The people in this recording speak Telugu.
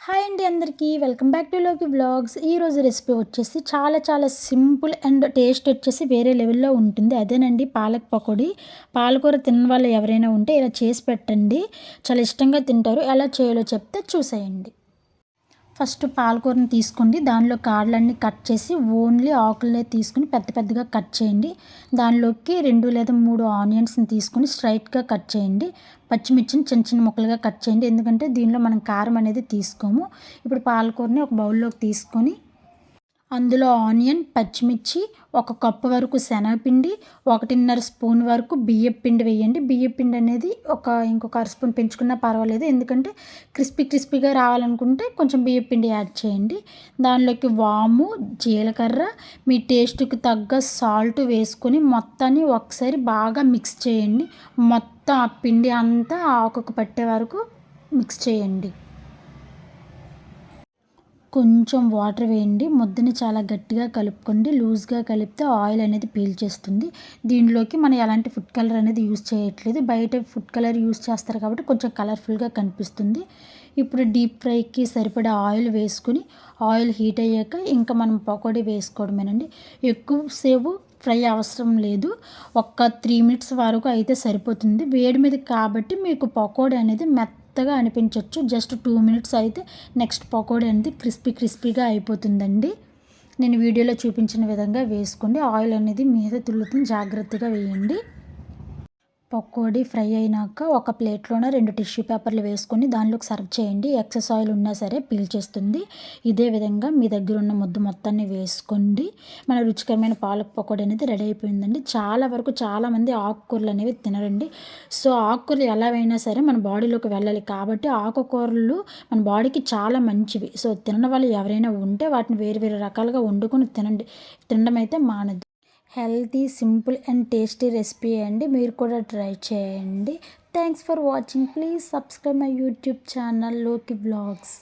హాయ్ అండి అందరికీ వెల్కమ్ బ్యాక్ టు లోకి వ్లాగ్స్. ఈరోజు రెసిపీ వచ్చేసి చాలా చాలా సింపుల్ అండ్ టేస్ట్ వచ్చేసి వేరే లెవెల్లో ఉంటుంది. అదేనండి పాలక్ పకోడీ. పాలకూర తిన్న వాళ్ళు ఎవరైనా ఉంటే ఇలా చేసి పెట్టండి, చాలా ఇష్టంగా తింటారు. ఎలా చేయాలో చెప్తే చూసేయండి. ఫస్ట్ పాలకూరని తీసుకోండి, దానిలో కాడలన్నీ కట్ చేసి ఓన్లీ ఆకులనే తీసుకుని పెద్ద పెద్దగా కట్ చేయండి. దానిలోకి 2 లేదా 3 ఆనియన్స్ని తీసుకొని స్ట్రైట్గా కట్ చేయండి. పచ్చిమిర్చిని చిన్న చిన్న ముక్కలుగా కట్ చేయండి, ఎందుకంటే దీనిలో మనం కారం అనేది తీసుకోము. ఇప్పుడు పాలకూరని ఒక బౌల్లోకి తీసుకొని అందులో ఆనియన్, పచ్చిమిర్చి, 1 కప్పు వరకు శనగపిండి, 1.5 స్పూన్ వరకు బియ్యపిండి వేయండి. బియ్యపిండి అనేది ఇంకొక అర స్పూన్ పెంచుకున్నా పర్వాలేదు, ఎందుకంటే క్రిస్పీగా రావాలనుకుంటే కొంచెం బియ్యపిండి యాడ్ చేయండి. దానిలోకి వాము, జీలకర్ర, మీ టేస్ట్కి తగ్గ సాల్ట్ వేసుకొని మొత్తాన్ని ఒకసారి బాగా మిక్స్ చేయండి. మొత్తం ఆ పిండి అంతా ఆకుకు పట్టే వరకు మిక్స్ చేయండి. కొంచెం వాటర్ వేయండి. ముద్దని చాలా గట్టిగా కలుపుకోండి. లూజ్గా కలిపితే ఆయిల్ అనేది పీల్చేస్తుంది. దీనిలోకి మనం ఎలాంటి ఫుడ్ కలర్ అనేది యూజ్ చేయట్లేదు. బయట ఫుడ్ కలర్ యూజ్ చేస్తారు కాబట్టి కొంచెం కలర్ఫుల్గా కనిపిస్తుంది. ఇప్పుడు డీప్ ఫ్రైకి సరిపడా ఆయిల్ వేసుకుని ఆయిల్ హీట్ అయ్యాక ఇంకా మనం పకోడీ వేసుకోవడమేనండి. ఎక్కువసేపు ఫ్రై అవసరం లేదు, 3 మినిట్స్ వరకు అయితే సరిపోతుంది. వేడి మీద కాబట్టి మీకు పకోడీ అనేది మెత్తగా అనిపించవచ్చు. జస్ట్ 2 మినిట్స్ అయితే నెక్స్ట్ పకోడీ అనేది క్రిస్పీగా అయిపోతుందండి. నేను వీడియోలో చూపించిన విధంగా వేసుకోండి. ఆయిల్ అనేది మీద తుల్లుతుంది, జాగ్రత్తగా వేయండి. పకోడీ ఫ్రై అయినాక ఒక ప్లేట్లోనే 2 టిష్యూ పేపర్లు వేసుకొని దానిలోకి సర్వ్ చేయండి. ఎక్సెస్ ఆయిల్ ఉన్నా సరే పీల్చేస్తుంది. ఇదే విధంగా మీ దగ్గర ఉన్న ముద్ద మొత్తాన్ని వేసుకోండి. మన రుచికరమైన పాలక్ పకోడీ అనేది రెడీ అయిపోయిందండి. చాలామంది ఆకుకూరలు అనేవి తినరండి. సో ఆకుకూరలు ఎలా అయినా సరే మన బాడీలోకి వెళ్ళాలి కాబట్టి ఆకుకూరలు మన బాడీకి చాలా మంచివి. సో తినని వాళ్ళు ఎవరైనా ఉంటే వాటిని వేరు రకాలుగా వండుకొని తినండి. తినడం అయితే మానద్దు. Healthy, simple and tasty recipe అండి. మీరు కూడా ట్రై చేయండి. Thanks for watching. Please subscribe my YouTube channel లోకి వ్లాగ్స్.